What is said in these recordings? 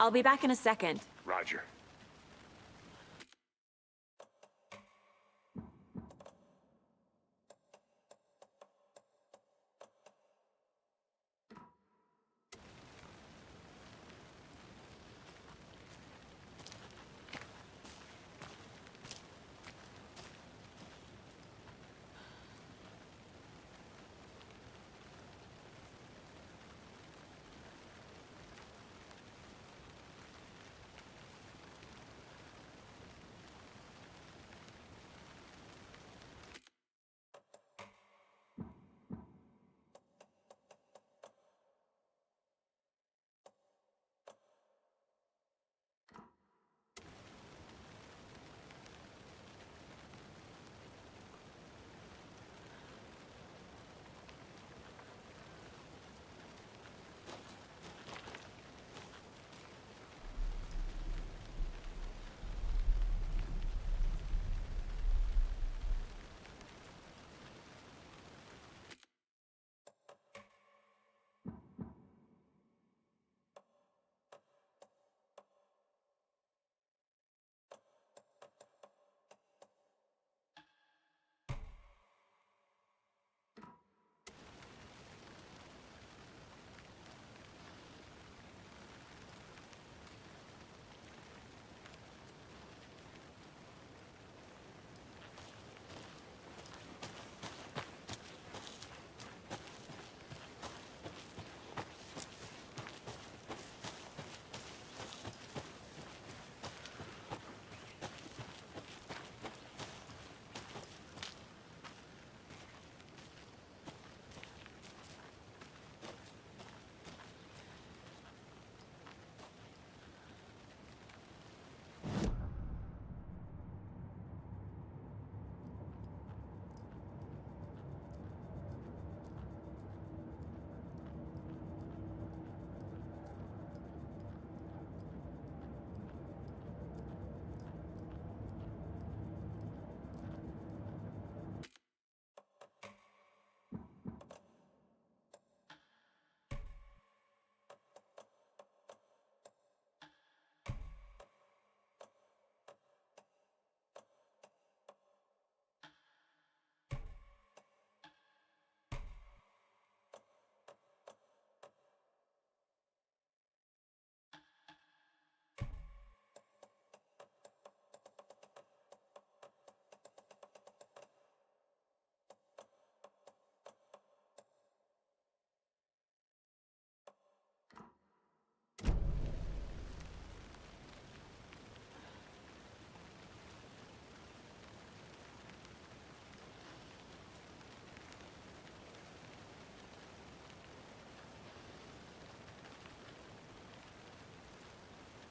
I'll be back in a second. Roger.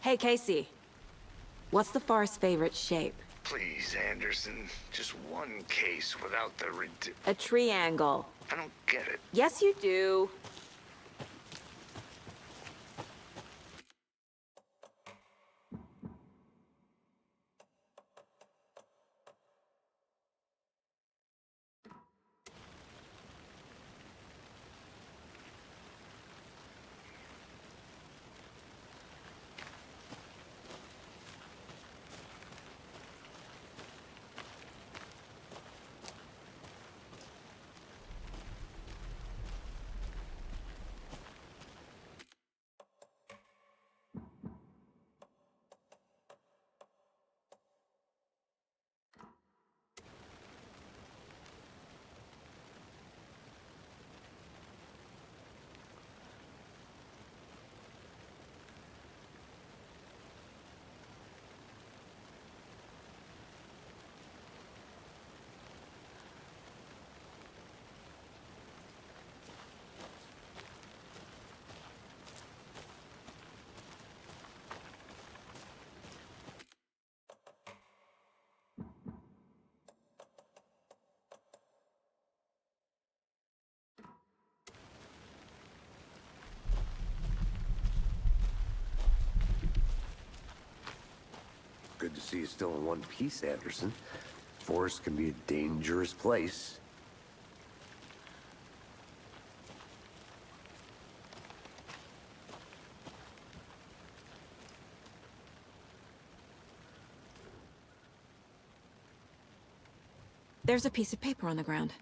Hey, Casey. What's the far's favorite shape? Please, Anderson. Just one case without the A triangle. I don't get it. Yes, you do. Good to see you still in one piece, Anderson. Forest can be a dangerous place. There's a piece of paper on the ground.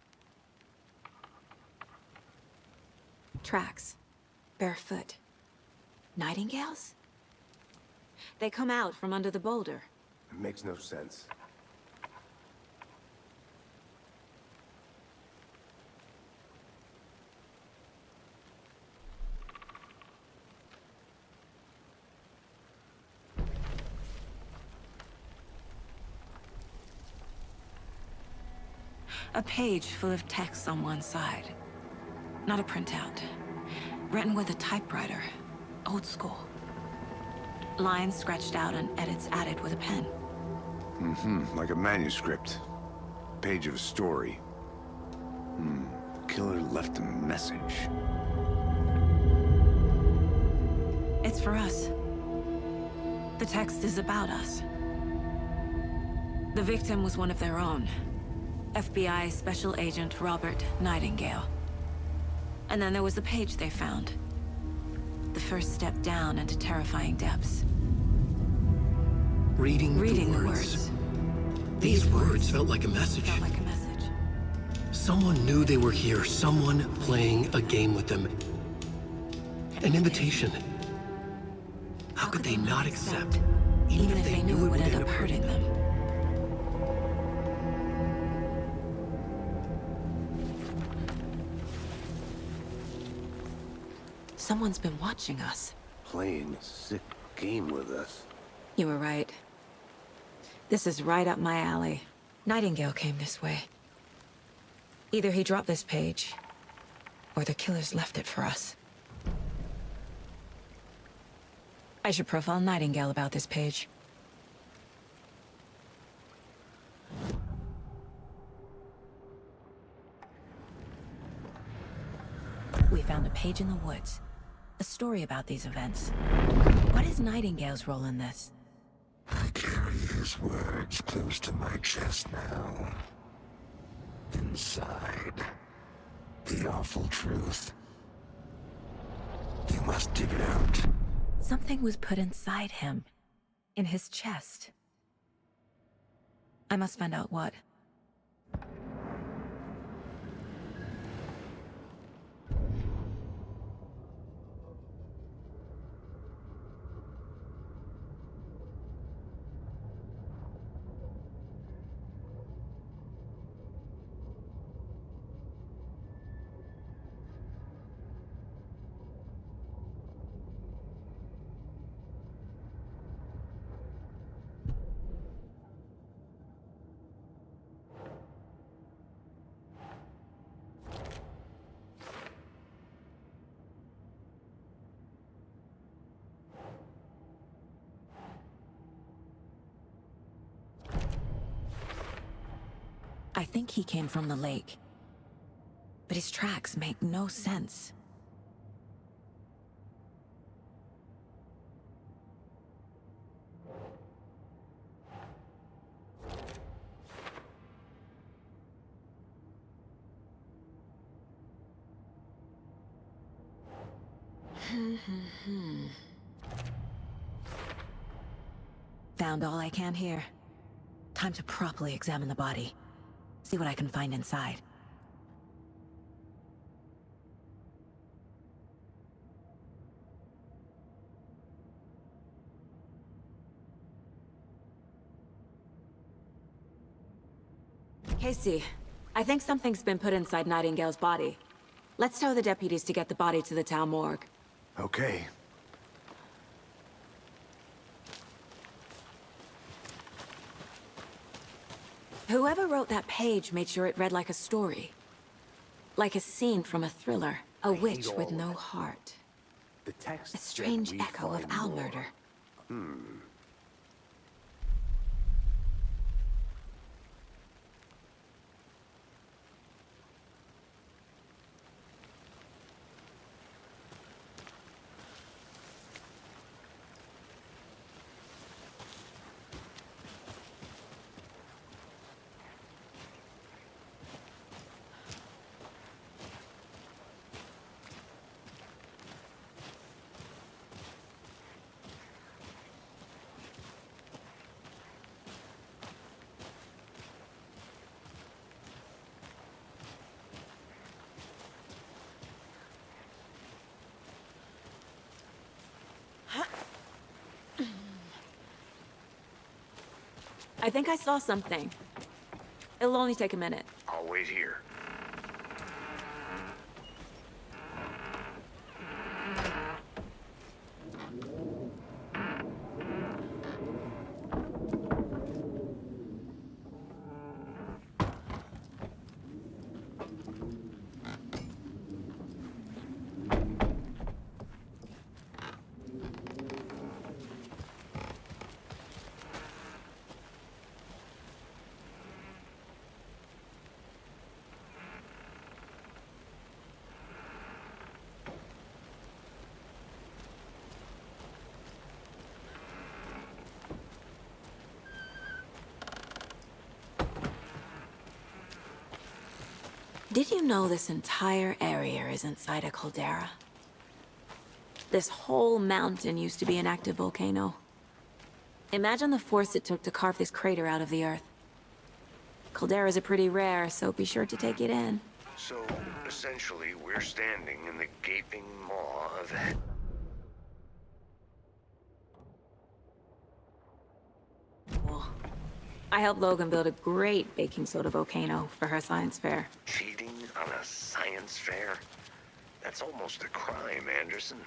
Tracks. Barefoot. Nightingales? They come out from under the boulder. It makes no sense. A page full of text on one side. Not a printout. Written with a typewriter. Old school. Lines scratched out and edits added with a pen. Like a manuscript. Page of a story. Killer left a message. It's for us. The text is about us. The victim was one of their own. FBI Special Agent Robert Nightingale. And then there was the page they found. The first step down into terrifying depths. Reading the words. These words felt like a message. Felt like a message. Someone knew they were here, someone playing a game with them. An invitation. How could they not accept, even if they knew it would end up hurting them? Someone's been watching us. Playing a sick game with us. You were right. This is right up my alley. Nightingale came this way. Either he dropped this page, or the killers left it for us. I should profile Nightingale about this page. We found a page in the woods. A story about these events. What is Nightingale's role in this? I carry his words close to my chest now. Inside, the awful truth. You must dig it out. Something was put inside him. In his chest. I must find out what. I think he came from the lake. But his tracks make no sense. Found all I can here. Time to properly examine the body. See what I can find inside. Casey, I think something's been put inside Nightingale's body. Let's tell the deputies to get the body to the town morgue. Okay. Whoever wrote that page made sure it read like a story. Like a scene from a thriller. A witch with no heart. The text A said strange we echo of find owl more. murder. I think I saw something. It'll only take a minute. I'll wait here. Did you know this entire area is inside a caldera? This whole mountain used to be an active volcano. Imagine the force it took to carve this crater out of the earth. Calderas are pretty rare, so be sure to take it in. So, essentially, we're standing in the gaping maw of... Cool. I helped Logan build a great baking soda volcano for her science fair. Cheating on a science fair? That's almost a crime, Anderson.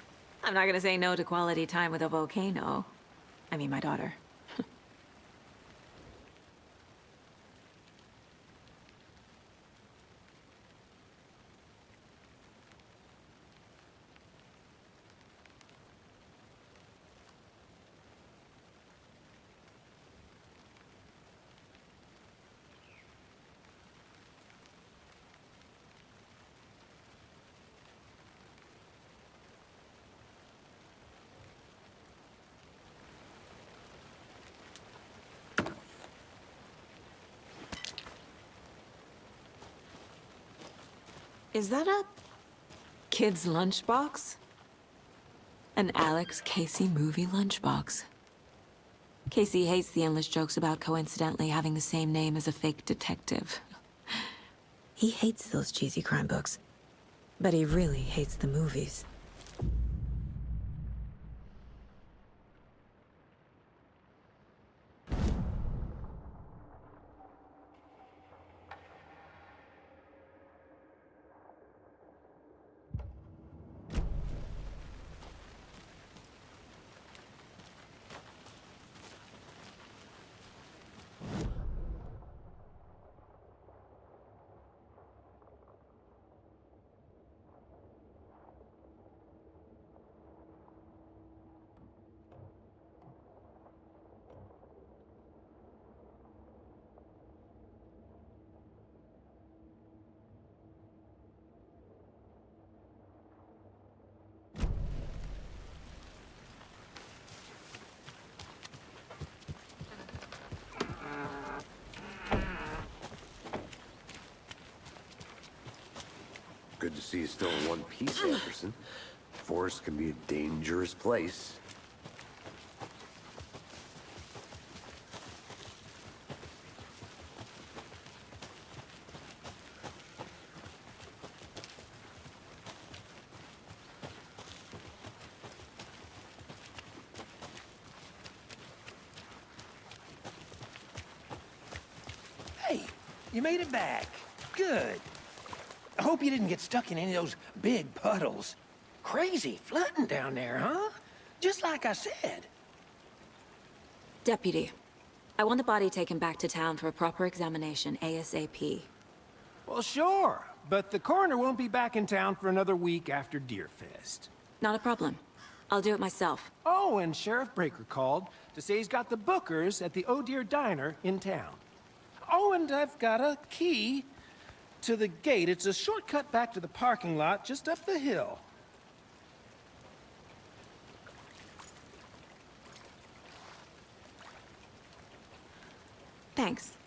I'm not gonna say no to quality time with a volcano. I mean, my daughter. Is that a kid's lunchbox? An Alex Casey movie lunchbox. Casey hates the endless jokes about coincidentally having the same name as a fake detective. He hates those cheesy crime books, but he really hates the movies. Good to see you still in one piece, Anderson. Forest can be a dangerous place. Hey, you made it back. Good. I hope you didn't get stuck in any of those big puddles. Crazy flooding down there, huh? Just like I said. Deputy, I want the body taken back to town for a proper examination ASAP. Well, sure. But the coroner won't be back in town for another week after Deerfest. Not a problem. I'll do it myself. Oh, and Sheriff Breaker called to say he's got the bookers at the Oh Dear Diner in town. Oh, and I've got a key to the gate. It's a shortcut back to the parking lot just up the hill. Thanks.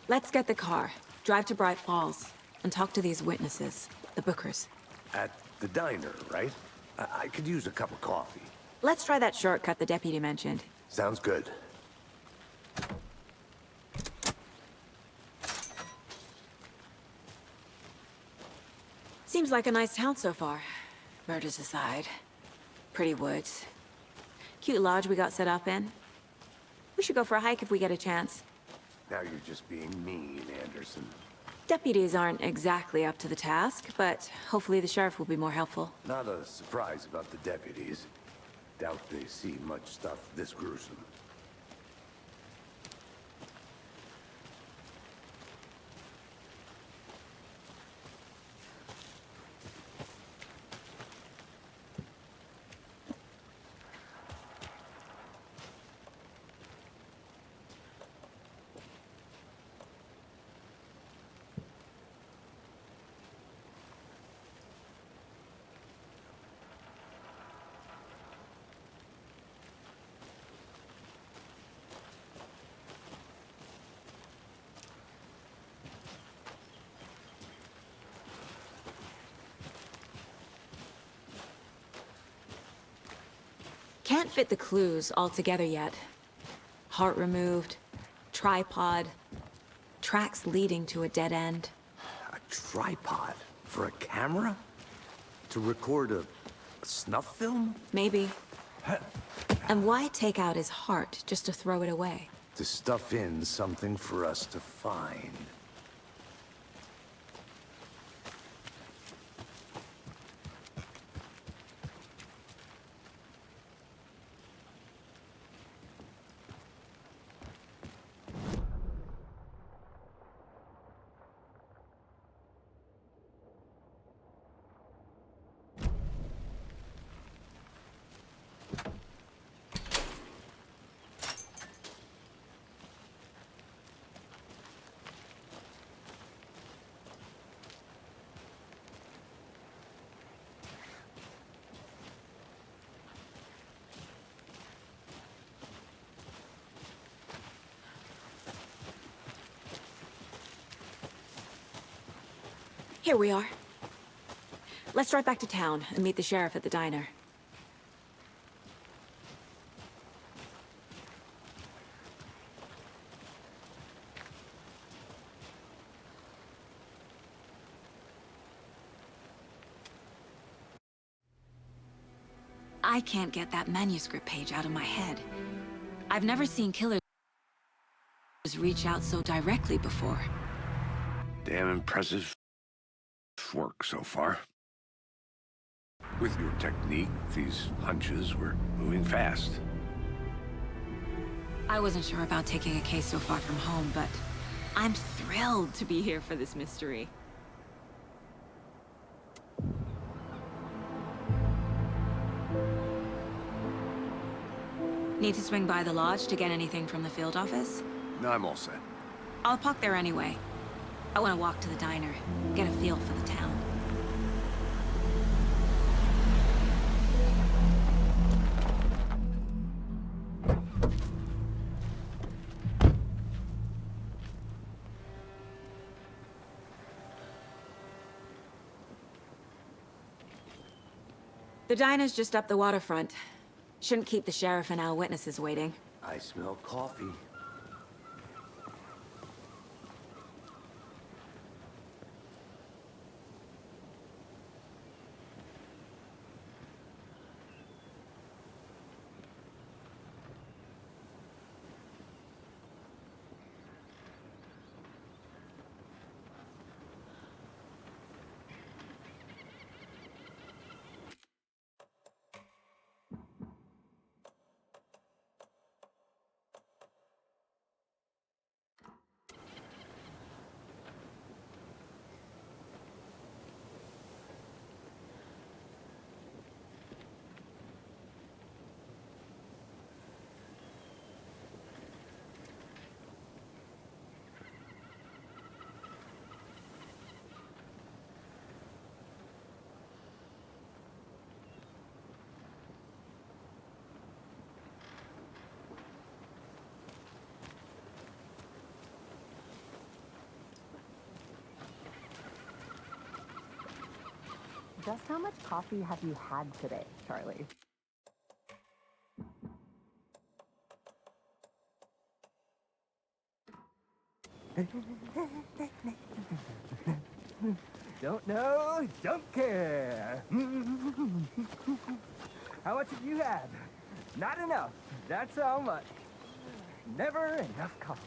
Let's get the car, drive to Bright Falls, and talk to these witnesses, the bookers. At the diner, right? I could use a cup of coffee. Let's try that shortcut the deputy mentioned. Sounds good. Seems like a nice town so far. Murders aside. Pretty woods. Cute lodge we got set up in. We should go for a hike if we get a chance. Now you're just being mean, Anderson. Deputies aren't exactly up to the task, but hopefully the sheriff will be more helpful. Not a surprise about the deputies. Doubt they see much stuff this gruesome. Can't fit the clues all together yet. Heart removed, tripod, tracks leading to a dead end. A tripod? For a camera? To record a snuff film? Maybe. And why take out his heart just to throw it away? To stuff in something for us to find. Here we are. Let's drive back to town and meet the sheriff at the diner. I can't get that manuscript page out of my head. I've never seen killers reach out so directly before. Damn impressive work so far. With your technique, these hunches were moving fast. I wasn't sure about taking a case so far from home, but I'm thrilled to be here for this mystery. Need to swing by the lodge to get anything from the field office? No, I'm all set. I'll park there anyway. I want to walk to the diner, get a feel for the town. The diner's just up the waterfront. Shouldn't keep the sheriff and our witnesses waiting. I smell coffee. Just how much coffee have you had today, Charlie? Don't know, don't care. How much have you had? Not enough. That's how much. Never enough coffee.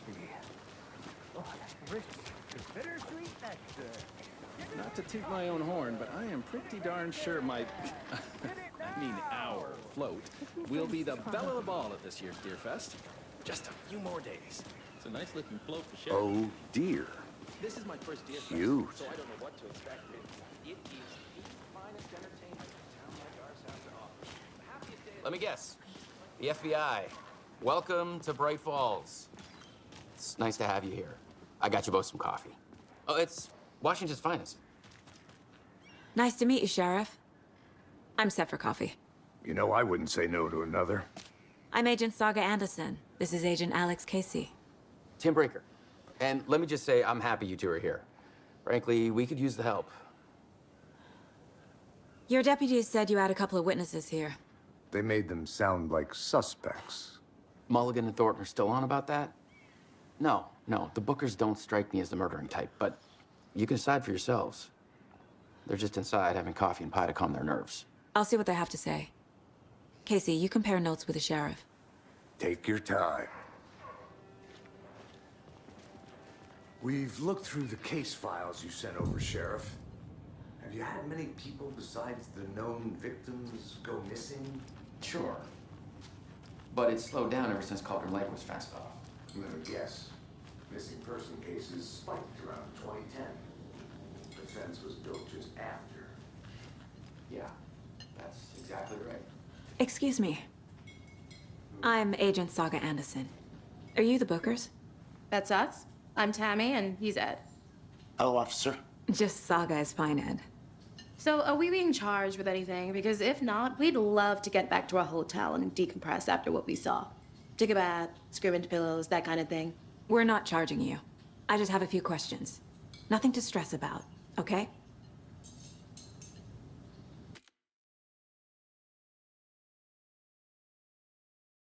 Oh, that's rich. Bittersweet nectar. Not to toot my own horn, but I am pretty darn sure my, I mean our float, will be the belle of the ball at this year's Deer Fest. Just a few more days. It's a nice looking float for sure. Oh dear. This is my first Deer Fest, Huge. so I don't know what to expect. It is the finest entertainment a town like ours has to offer. The happiest day of Let me guess. The FBI. Welcome to Bright Falls. It's nice to have you here. I got you both some coffee. Oh, it's Washington's finest. Nice to meet you, Sheriff. I'm set for coffee. You know, I wouldn't say no to another. I'm Agent Saga Anderson. This is Agent Alex Casey. Tim Breaker. And let me just say, I'm happy you two are here. Frankly, we could use the help. Your deputies said you had a couple of witnesses here. They made them sound like suspects. Mulligan and Thornton are still on about that? No, the Bookers don't strike me as the murdering type, but you can decide for yourselves. They're just inside having coffee and pie to calm their nerves. I'll see what they have to say. Casey, you compare notes with the sheriff. Take your time. We've looked through the case files you sent over, Sheriff. Have you had many people besides the known victims go missing? Sure. But it's slowed down ever since Cauldron Lake was fenced off. I'm gonna guess. Missing person cases spiked around 2010. The fence was built just after. Yeah, that's exactly right. Excuse me. I'm Agent Saga Anderson. Are you the Bookers? That's us. I'm Tammy, and he's Ed. Hello, officer. Just Saga is fine, Ed. So, are we being charged with anything? Because if not, we'd love to get back to our hotel and decompress after what we saw. Take a bath, scream into pillows, that kind of thing. We're not charging you. I just have a few questions. Nothing to stress about, okay?